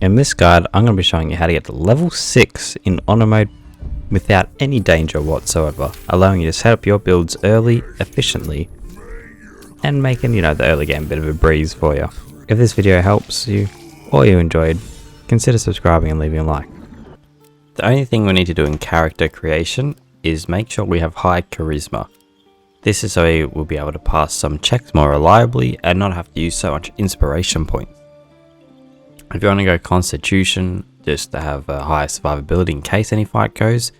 In this guide, I'm going to be showing you how to get to level 6 in honor mode without any danger whatsoever, allowing you to set up your builds early, efficiently, and making, the early game a bit of a breeze for you. If this video helps you, or you enjoyed, consider subscribing and leaving a like. The only thing we need to do in character creation is make sure we have high charisma. This is so we'll be able to pass some checks more reliably and not have to use so much inspiration points. If you want to go constitution, just to have a high survivability in case any fight goes,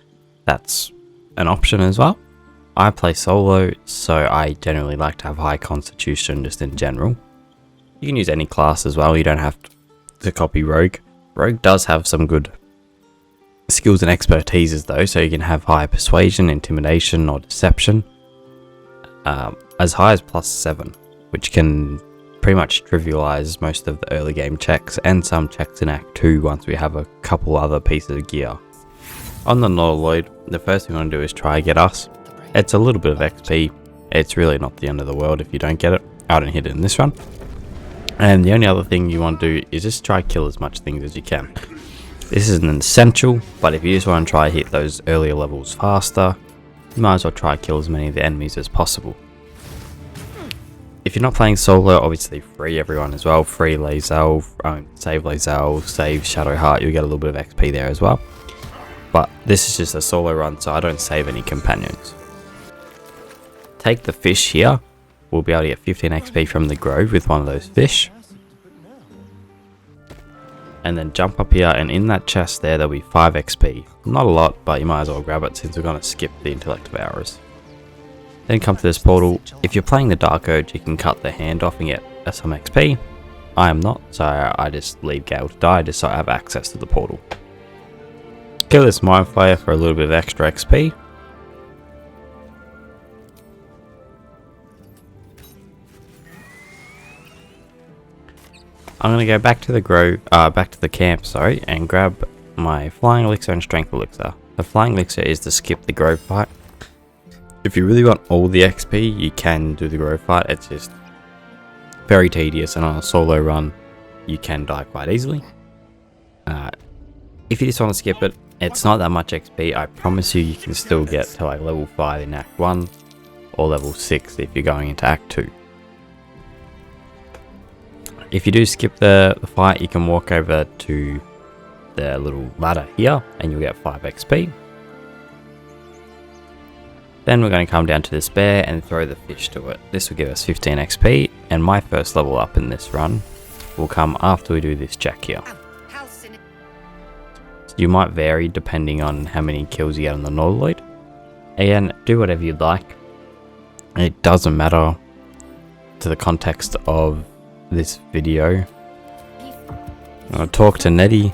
that's an option as well. I play solo, so I generally like to have high constitution just in general. You can use any class as well, you don't have to copy rogue. Rogue does have some good skills and expertises though, so you can have high persuasion, intimidation or deception, as high as +7, which can pretty much trivialize most of the early game checks and some checks in Act 2 once we have a couple other pieces of gear. On the Norloid, the first thing we want to do is try get us. It's a little bit of XP, it's really not the end of the world if you don't get it. I don't hit it in this run. And the only other thing you want to do is just try kill as much things as you can. This isn't essential, but if you just want to try hit those earlier levels faster, you might as well try kill as many of the enemies as possible. If you're not playing solo, obviously free everyone as well. Free Lae'zel, save Lae'zel, save Shadowheart, you'll get a little bit of XP there as well. But this is just a solo run, so I don't save any companions. Take the fish here. We'll be able to get 15 XP from the grove with one of those fish. And then jump up here, and in that chest there, there'll be 5 XP. Not a lot, but you might as well grab it since we're going to skip the intellect of hours. Then come to this portal. If you're playing the Dark Urge, you can cut the hand off and get some XP. I am not, so I just leave Gale to die just so I have access to the portal. Kill this Mind Flayer for a little bit of extra XP. I'm going to go back to the camp, and grab my Flying Elixir and Strength Elixir. The Flying Elixir is to skip the grove fight. If you really want all the XP, you can do the grove fight. It's just very tedious, and on a solo run, you can die quite easily. If you just want to skip it, it's not that much XP. I promise you can still get to like level 5 in Act 1, or level 6 if you're going into Act 2. If you do skip the fight, you can walk over to the little ladder here and you'll get 5 XP. Then we're going to come down to this bear and throw the fish to it. This will give us 15 XP, and my first level up in this run will come after we do this check here. You might vary depending on how many kills you get on the Norloid. Again, do whatever you'd like. It doesn't matter to the context of this video. I'm going to talk to Nettie,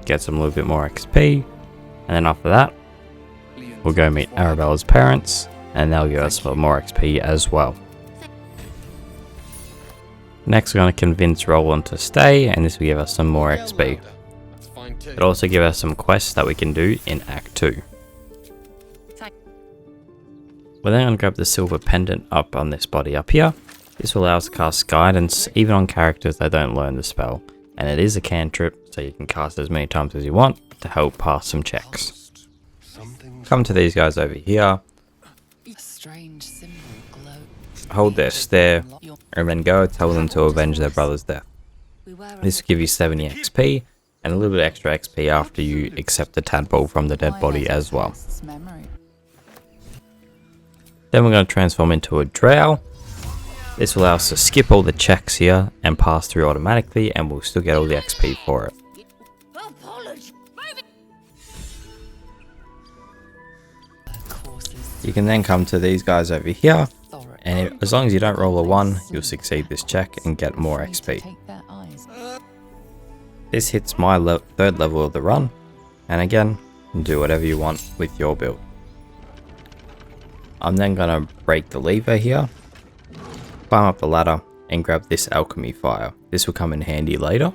get some little bit more XP, and then after that we'll go meet Arabella's parents and they'll give us more XP as well. Next we're going to convince Roland to stay, and this will give us some more XP. It'll also give us some quests that we can do in Act 2. We're then going to grab the silver pendant up on this body up here. This will allow us to cast guidance even on characters that don't learn the spell, and it is a cantrip, so you can cast it as many times as you want to help pass some checks. Come to these guys over here, hold their stare, and then go tell them to avenge their brother's death. This will give you 70 XP and a little bit extra XP after you accept the tadpole from the dead body as well. Then we're going to transform into a drow. This will allow us to skip all the checks here and pass through automatically, and we'll still get all the XP for it. You can then come to these guys over here, and as long as you don't roll a 1, you'll succeed this check and get more XP. This hits my 3rd level of the run, and again, do whatever you want with your build. I'm then going to break the lever here, climb up the ladder and grab this alchemy fire. This will come in handy later.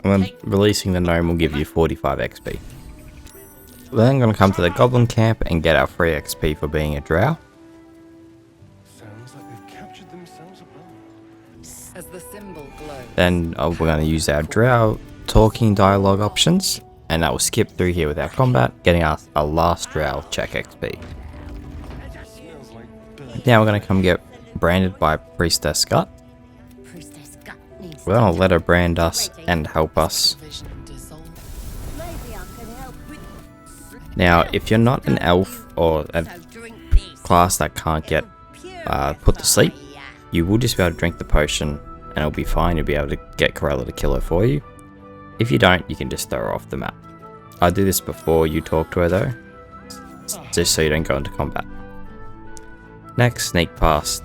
And then releasing the gnome will give you 45 XP. We're then going to come to the goblin camp and get our free XP for being a drow. Sounds like they've captured themselves a bone. As the symbol glows, Then we're going to use our drow talking dialogue options, and that will skip through here with our combat, getting us a last drow check XP. Now we're going to come get branded by Priestess Scott. We're going to let her brand us and help us. Now, if you're not an elf or a class that can't get put to sleep, you will just be able to drink the potion and it'll be fine. You'll be able to get Corella to kill her for you. If you don't, you can just throw her off the map. I'll do this before you talk to her though, just so you don't go into combat. Next, sneak past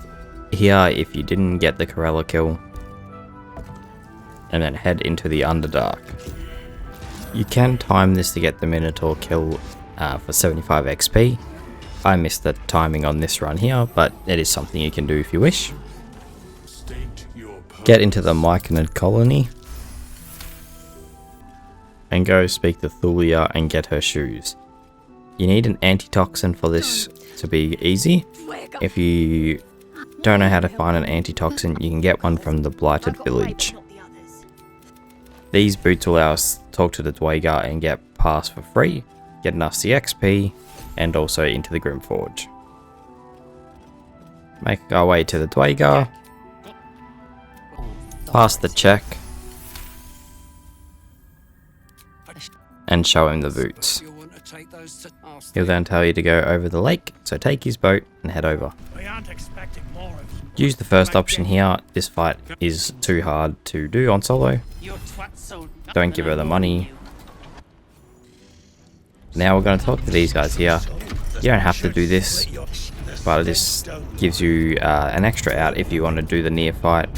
here if you didn't get the Corella kill, and then head into the Underdark. You can time this to get the Minotaur kill for 75 XP. I missed the timing on this run here, but it is something you can do if you wish. Get into the Myconid colony and go speak to Thulia and get her shoes. You need an antitoxin for this to be easy. If you don't know how to find an antitoxin, you can get one from the Blighted Village. These boots will allow us to talk to the Dwagar and get pass for free, getting us the XP and also into the Grimforge. Make our way to the Dwagar, pass the check, and show him the boots. He'll then tell you to go over the lake, so take his boat and head over. Use the first option here. This fight is too hard to do on solo. Don't give her the money. Now we're going to talk to these guys here. You don't have to do this, but this gives you an extra out if you want to do the near fight.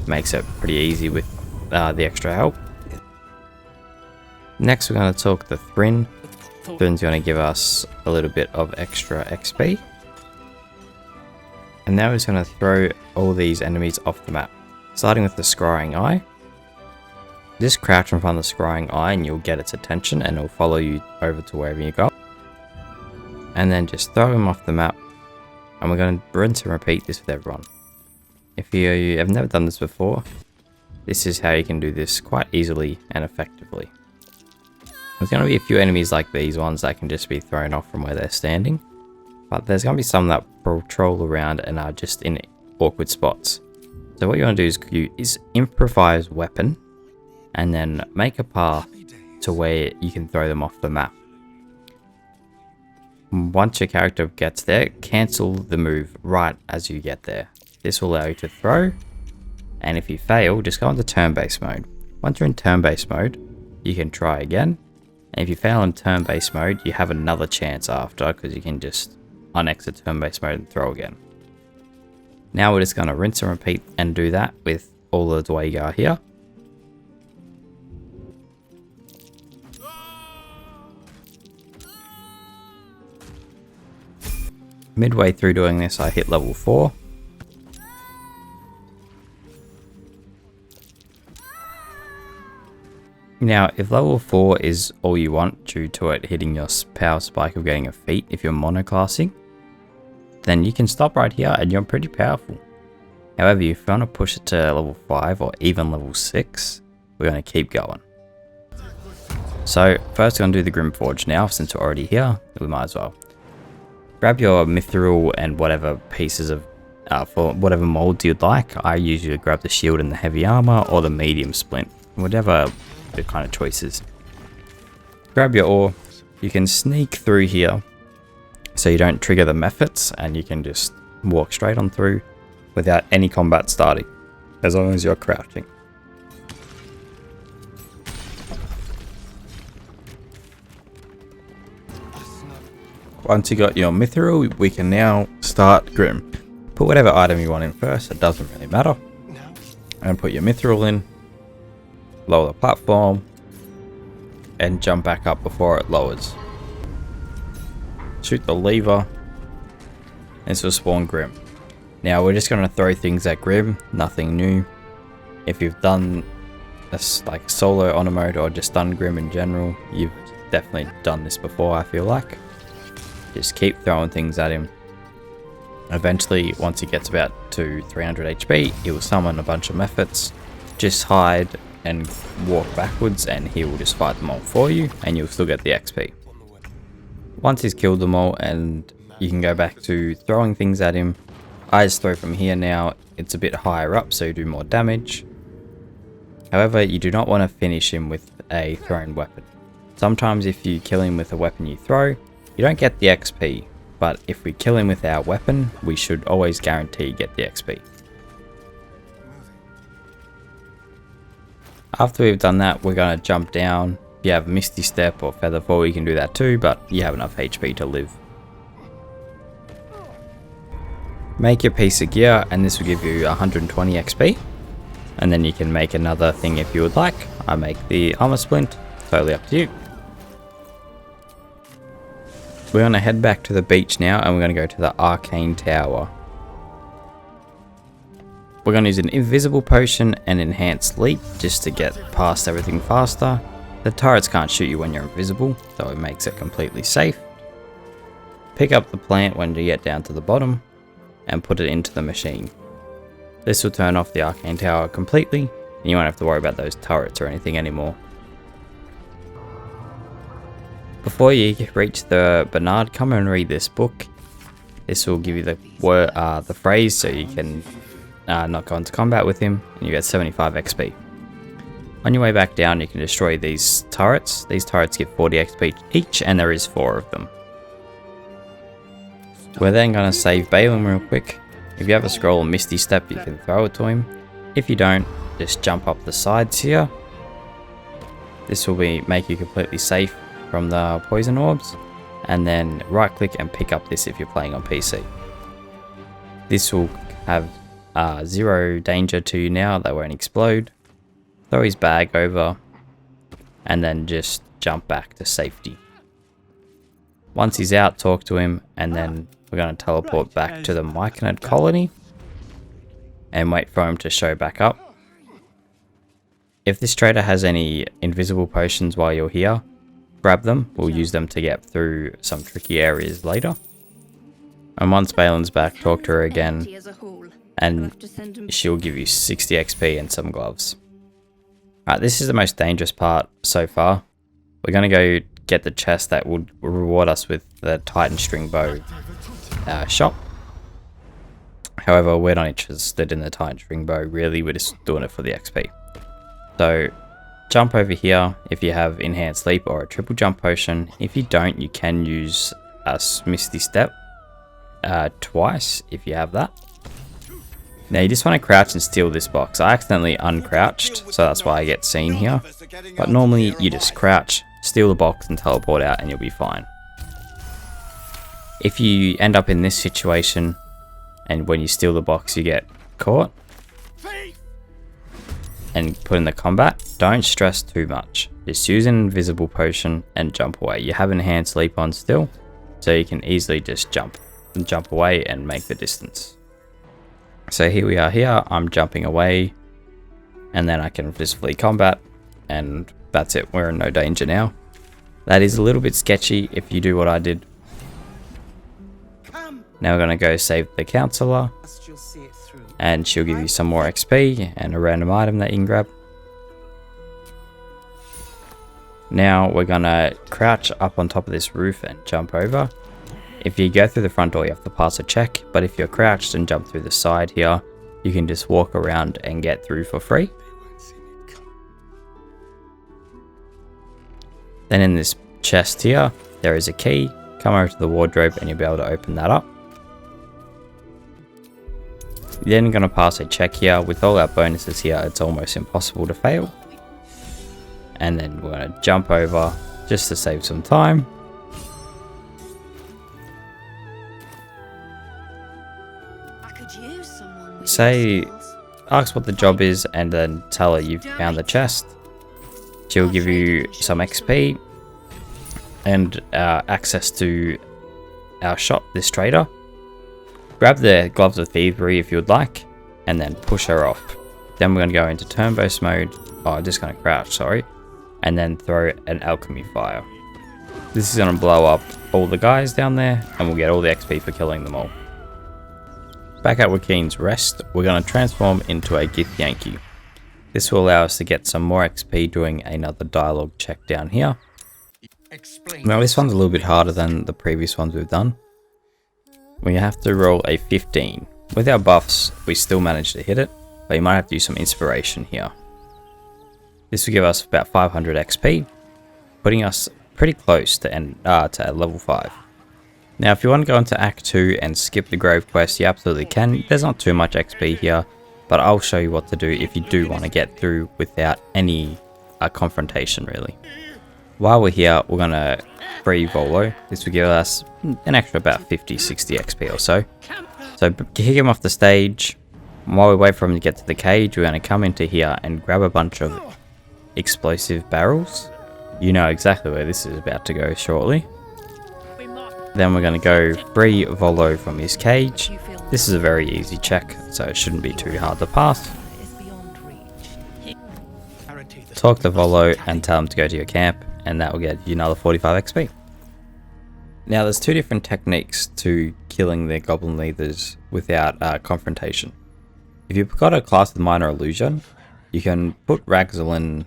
Makes it pretty easy with the extra help. Next we're going to talk to Thrin. Thrin's going to give us a little bit of extra XP. And now he's going to throw all these enemies off the map. Starting with the Scrying Eye. Just crouch in front of the Scrying Eye and you'll get its attention and it'll follow you over to wherever you go. And then just throw him off the map. And we're going to rinse and repeat this with everyone. If you have never done this before, this is how you can do this quite easily and effectively. There's going to be a few enemies like these ones that can just be thrown off from where they're standing. But there's going to be some that patrol around and are just in awkward spots. So what you want to do is improvise weapon and then make a path to where you can throw them off the map. Once your character gets there, cancel the move right as you get there. This will allow you to throw, and if you fail, just go into turn-based mode. Once you're in turn-based mode, you can try again, and if you fail in turn-based mode, you have another chance after, because you can just unexit turn-based mode and throw again. Now we're just going to rinse and repeat and do that with all the Dwagar here. Midway through doing this, I hit level 4. Now, if level 4 is all you want due to it hitting your power spike of getting a feat if you're monoclassing, then you can stop right here and you're pretty powerful. However, if you want to push it to level 5 or even level 6, we're going to keep going. So, first we're going to do the Grimforge now. Since we're already here, we might as well. Grab your mithril and whatever pieces of, for whatever molds you'd like. I usually grab the shield and the heavy armor or the medium splint, whatever the kind of choices. Grab your ore. You can sneak through here so you don't trigger the methods and you can just walk straight on through without any combat starting, as long as you're crouching. Once you got your mithril, we can now start Grim. Put whatever item you want in first, it doesn't really matter. And put your mithril in, lower the platform, and jump back up before it lowers. Shoot the lever, and this will spawn Grim. Now we're just going to throw things at Grim, nothing new. If you've done this like solo on a mode or just done Grim in general, you've definitely done this before, I feel like. Just keep throwing things at him. Eventually, once he gets about to 300 HP, he will summon a bunch of methods, just hide and walk backwards and he will just fight them all for you and you'll still get the XP. Once he's killed them all and you can go back to throwing things at him. I just throw from here now. It's a bit higher up so you do more damage. However, you do not want to finish him with a thrown weapon. Sometimes if you kill him with a weapon you throw, you don't get the XP. But if we kill him with our weapon, we should always guarantee get the XP. After we've done that, we're going to jump down. If you have Misty Step or Feather Fall, you can do that too, but you have enough HP to live. Make your piece of gear, and this will give you 120 XP. And then you can make another thing if you would like. I make the armor splint, totally up to you. We're going to head back to the beach now, and we're going to go to the Arcane Tower. We're going to use an invisible potion and enhanced leap just to get past everything faster. The turrets can't shoot you when you're invisible, so it makes it completely safe. Pick up the plant when you get down to the bottom and put it into the machine. This will turn off the Arcane Tower completely, and you won't have to worry about those turrets or anything anymore. Before you reach the Bernard, come and read this book. This will give you the phrase so you can not go into combat with him, and you get 75 XP. On your way back down, you can destroy these turrets. These turrets give 40 XP each, and there is 4 of them. We're then going to save Balin real quick. If you have a scroll or Misty Step, you can throw it to him. If you don't, just jump up the sides here. This will make you completely safe from the poison orbs. And then right click and pick up this if you're playing on PC. This will have 0 danger to you now, they won't explode. Throw his bag over and then just jump back to safety. Once he's out, talk to him, and then we're going to teleport back to the Myconid colony and wait for him to show back up. If this trader has any invisible potions while you're here, grab them. We'll use them to get through some tricky areas later. And once Balin's back, talk to her again, and she'll give you 60 XP and some gloves. Alright, this is the most dangerous part so far. We're going to go get the chest that would reward us with the Titan String Bow shop. However, we're not interested in the Titan String Bow, really, we're just doing it for the XP. So, jump over here if you have Enhanced Leap or a Triple Jump Potion. If you don't, you can use a Misty Step twice if you have that. Now you just want to crouch and steal this box. I accidentally uncrouched, so that's why I get seen here. But normally you just crouch, steal the box and teleport out and you'll be fine. If you end up in this situation and when you steal the box you get caught and put in the combat, don't stress too much. Just use an invisible potion and jump away. You have Enhanced Leap on still, so you can easily just jump away and make the distance. So here we are here, I'm jumping away, and then I can just flee combat, and that's it, we're in no danger now. That is a little bit sketchy if you do what I did. Now we're going to go save the counselor, and she'll give you some more XP and a random item that you can grab. Now we're going to crouch up on top of this roof and jump over. If you go through the front door, you have to pass a check, but if you're crouched and jump through the side here, you can just walk around and get through for free. Then in this chest here, there is a key. Come over to the wardrobe and you'll be able to open that up. You're then going to pass a check here. With all our bonuses here, it's almost impossible to fail. And then we're going to jump over just to save some time. Say, ask what the job is and then tell her you've found the chest. She'll give you some XP and access to our shop, this trader. Grab the Gloves of Thievery if you would like, and then push her off. Then we're going to go into Turn-Based mode. Oh, I'm just going to crouch, sorry. And then throw an Alchemy Fire. This is going to blow up all the guys down there, and we'll get all the XP for killing them all. Back at Wakeen's Rest, we're going to transform into a Gith Yankee. This will allow us to get some more XP doing another dialogue check down here. Now this one's a little bit harder than the previous ones we've done. We have to roll a 15. With our buffs, we still managed to hit it, but you might have to use some inspiration here. This will give us about 500 XP, putting us pretty close to level 5. Now if you want to go into Act 2 and skip the Grave quest, you absolutely can. There's not too much XP here, but I'll show you what to do if you do want to get through without any confrontation really. While we're here, we're going to free Volo. This will give us an extra about 50-60 XP or so. So kick him off the stage. While we wait for him to get to the cage, we're going to come into here and grab a bunch of explosive barrels. You know exactly where this is about to go shortly. Then we're going to go free Volo from his cage. This is a very easy check, so it shouldn't be too hard to pass. Talk to Volo and tell him to go to your camp, and that will get you another 45 XP. Now there's two different techniques to killing the goblin leaders without confrontation. If you've got a class with minor illusion, you can put Ragzolin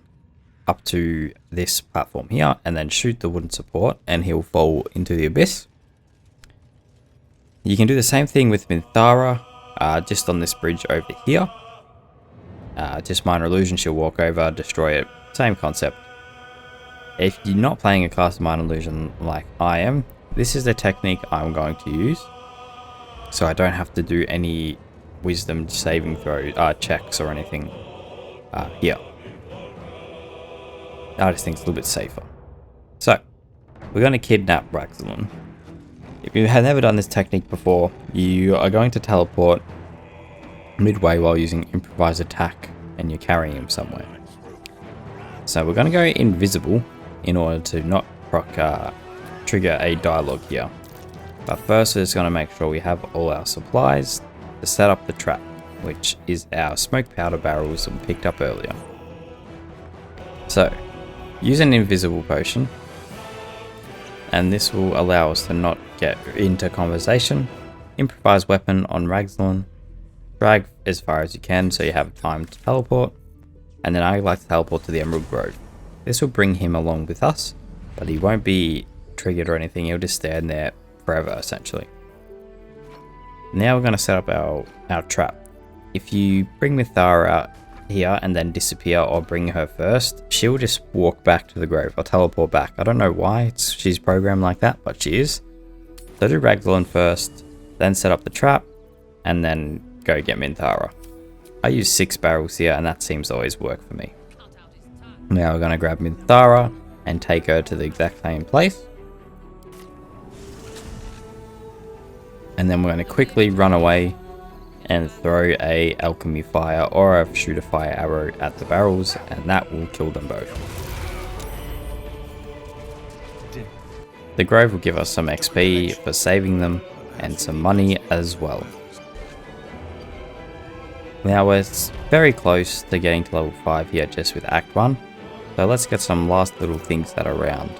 up to this platform here and then shoot the wooden support and he'll fall into the abyss. You can do the same thing with Minthara, just on this bridge over here. Just minor illusion, she'll walk over, destroy it, same concept. If you're not playing a class of minor illusion like I am, this is the technique I'm going to use. So I don't have to do any wisdom saving throw checks or anything here. I just think it's a little bit safer. So, we're going to kidnap Ragzolin. If you have never done this technique before, you are going to teleport midway while using improvised attack and you're carrying him somewhere. So we're going to go invisible in order to not trigger a dialogue here. But first we're just going to make sure we have all our supplies to set up the trap, which is our smoke powder barrels that we picked up earlier. So, use an invisible potion, and this will allow us to not get into conversation. Improvise weapon on Ragzolin, drag as far as you can so you have time to teleport, and then I like to teleport to the Emerald Grove. This will bring him along with us, but he won't be triggered or anything, he'll just stand there forever essentially. Now we're going to set up our trap. If you bring Minthara out here and then disappear or bring her first, she'll just walk back to the grove or teleport back. I don't know why she's programmed like that, but she is. So do Ragzolin first, then set up the trap, and then go get Minthara. I use 6 barrels here and that seems to always work for me. Now we're going to grab Minthara and take her to the exact same place. And then we're going to quickly run away and throw a alchemy fire or a shoot a fire arrow at the barrels, and that will kill them both. The grove will give us some XP for saving them and some money as well. Now we're very close to getting to level 5 here just with Act 1, so let's get some last little things that are around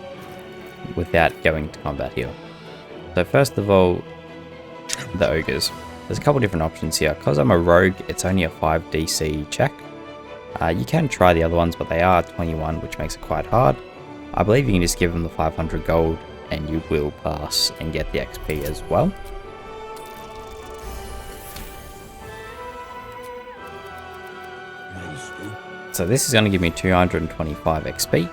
without going to combat here. So first of all, the ogres. There's a couple different options here. Because I'm a rogue, it's only a 5 DC check. You can try the other ones, but they are 21, which makes it quite hard. I believe you can just give them the 500 gold and you will pass and get the XP as well. So this is going to give me 225 XP,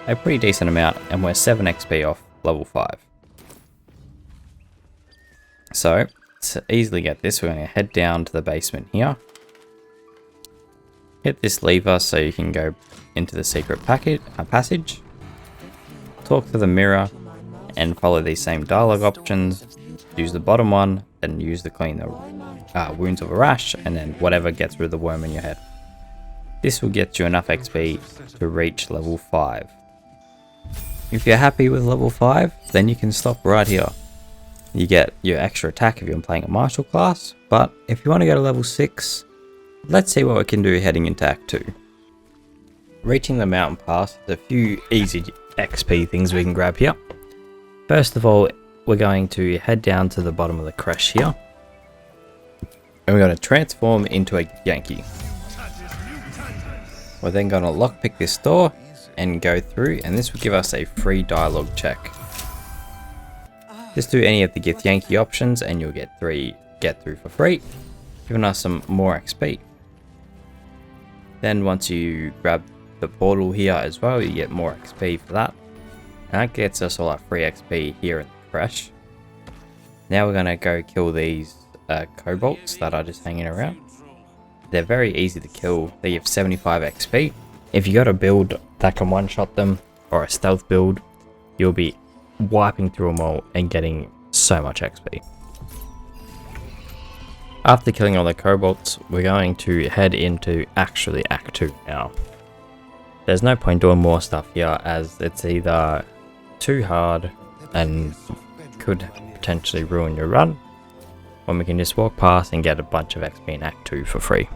a pretty decent amount, and we're 7 XP off level 5. So, to easily get this, we're going to head down to the basement here. Hit this lever so you can go into the secret passage. Talk to the mirror and follow these same dialogue options. Use the bottom one, then use the clean the wounds of a rash, and then whatever gets rid of the worm in your head. This will get you enough XP to reach level 5. If you're happy with level 5, then you can stop right here. You get your extra attack if you're playing a martial class, but if you want to go to level 6, let's see what we can do heading into Act 2. Reaching the mountain pass, there's a few easy XP things we can grab here. First of all, we're going to head down to the bottom of the crèche here, and we're going to transform into a Yankee. We're then going to lockpick this door and go through, and this will give us a free dialogue check. Just do any of the Githyanki options and you'll get through for free, giving us some more XP. Then once you grab the portal here as well, you get more XP for that. And that gets us all our free XP here in the crash. Now we're going to go kill these kobolds that are just hanging around. They're very easy to kill. They give 75 XP. If you got a build that can one-shot them, or a stealth build, you'll be wiping through them all and getting so much XP. After killing all the kobolds, we're going to head into actually Act 2 now. There's no point doing more stuff here as it's either too hard and could potentially ruin your run, when we can just walk past and get a bunch of XP in Act 2 for free.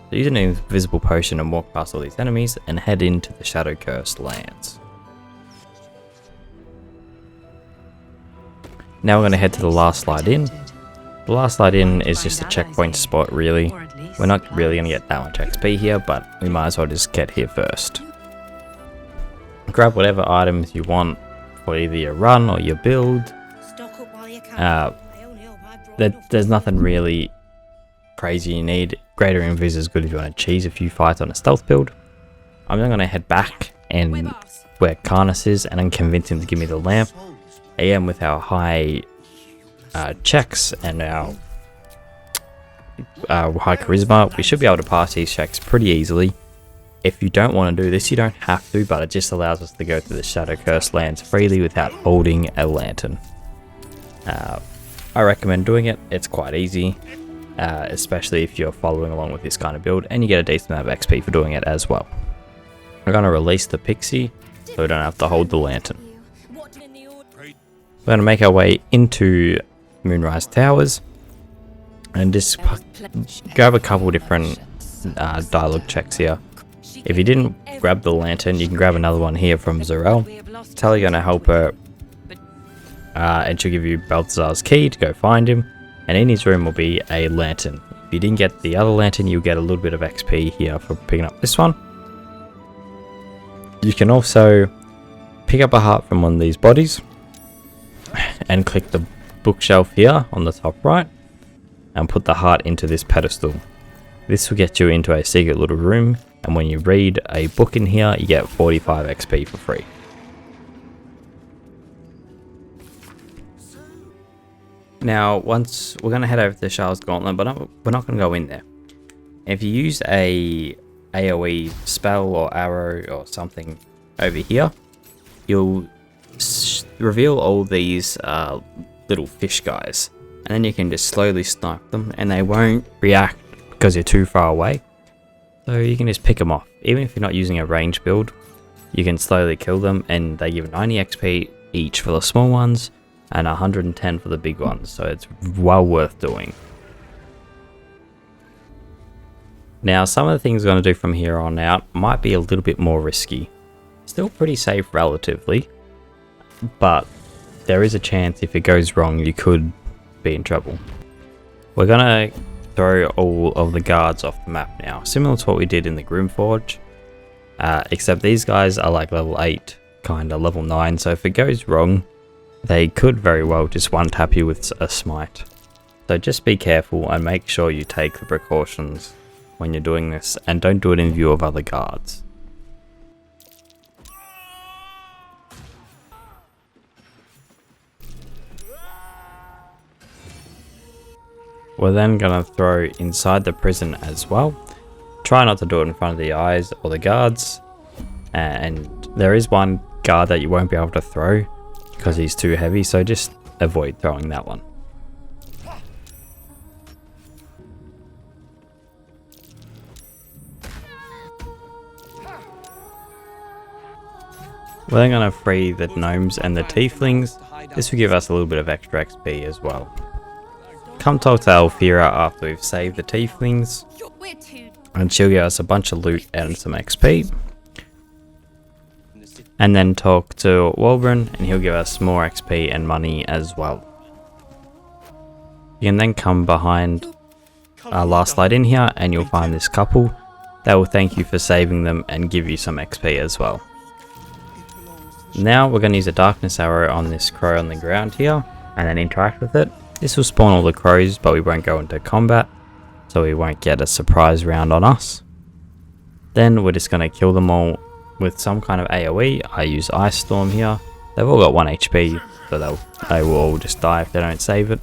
So use an invisible potion and walk past all these enemies and head into the Shadow Cursed lands. Now we're going to head to the last slide in. The last slide in is just a checkpoint spot really. We're not really going to get that much XP here, but we might as well just get here first. Grab whatever items you want for either your run or your build. There's nothing really crazy you need. Greater Invis is good if you want to cheese a few fights on a stealth build. I'm then going to head back and where Karnas is and then convince him to give me the lamp. AM with our high checks and our high charisma, we should be able to pass these checks pretty easily. If you don't want to do this, you don't have to, but it just allows us to go through the Shadow Cursed lands freely without holding a lantern. I recommend doing it. It's quite easy, especially if you're following along with this kind of build, and you get a decent amount of XP for doing it as well. We're going to release the pixie so we don't have to hold the lantern. We're going to make our way into Moonrise Towers and just grab a couple different dialogue checks here. If you didn't grab the lantern, you can grab another one here from Zarel. Tell you're going to help her and she'll give you Balthazar's key to go find him, and in his room will be a lantern. If you didn't get the other lantern, you'll get a little bit of XP here for picking up this one. You can also pick up a heart from one of these bodies and click the bookshelf here on the top right and put the heart into this pedestal. This will get you into a secret little room, and when you read a book in here, you get 45 XP for free. Now, once we're going to head over to the Charles Gauntlet, but we're not going to go in there. If you use a AoE spell or arrow or something over here, you'll reveal all these little fish guys, and then you can just slowly snipe them, and they won't react because you're too far away. So you can just pick them off. Even if you're not using a range build, you can slowly kill them, and they give 90 XP each for the small ones and 110 for the big ones, so it's well worth doing. Now, some of the things we're going to do from here on out might be a little bit more risky. Still pretty safe relatively, but there is a chance if it goes wrong you could be in trouble. We're going to throw all of the guards off the map now, similar to what we did in the Grimforge, except these guys are like level 8, kinda level 9, so if it goes wrong, they could very well just one-tap you with a smite. So just be careful and make sure you take the precautions when you're doing this, and don't do it in view of other guards. We're then going to throw inside the prison as well. Try not to do it in front of the eyes or the guards, and there is one guard that you won't be able to throw because he's too heavy, so just avoid throwing that one. We're then going to free the gnomes and the tieflings. This will give us a little bit of extra XP as well. Come talk to Alfira after we've saved the tieflings, and she'll give us a bunch of loot and some XP. And then talk to Walburn, and he'll give us more XP and money as well. You can then come behind our last slide in here, and you'll find this couple. they will thank you for saving them and give you some XP as well. Now we're going to use a darkness arrow on this crow on the ground here and then interact with it. This will spawn all the crows, but we won't go into combat, so we won't get a surprise round on us. Then we're just going to kill them all with some kind of AoE. I use Ice Storm here. They've all got 1 HP, so they will all just die if they don't save it.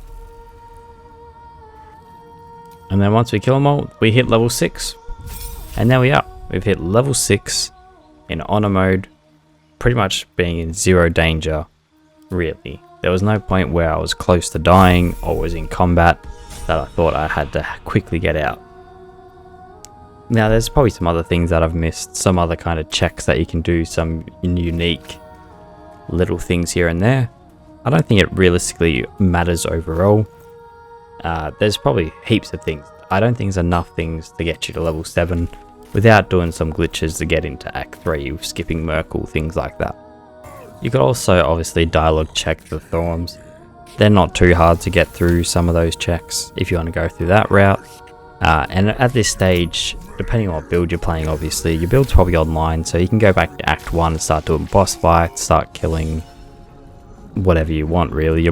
And then once we kill them all, we hit level 6. And there we are. We've hit level 6 in honor mode, pretty much being in 0 danger, really. There was no point where I was close to dying or was in combat that I thought I had to quickly get out. Now there's probably some other things that I've missed, some other kind of checks that you can do, some unique little things here and there. I don't think it realistically matters overall. There's probably heaps of things. I don't think there's enough things to get you to level 7 without doing some glitches to get into Act 3, skipping Merkle, things like that. You could also obviously dialogue check the Thorns. They're not too hard to get through some of those checks if you want to go through that route. And at this stage, depending on what build you're playing, obviously, your build's probably online, so you can go back to Act 1 and start doing boss fights, start killing whatever you want, really.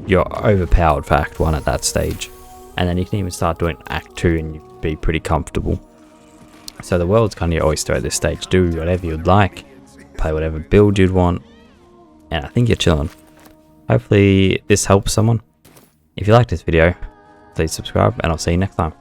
You're overpowered for Act 1 at that stage. And then you can even start doing Act 2 and you'd be pretty comfortable. So the world's kind of your oyster at this stage. Do whatever you'd like, play whatever build you'd want, and I think you're chilling. Hopefully this helps someone. If you like this video, please subscribe and I'll see you next time.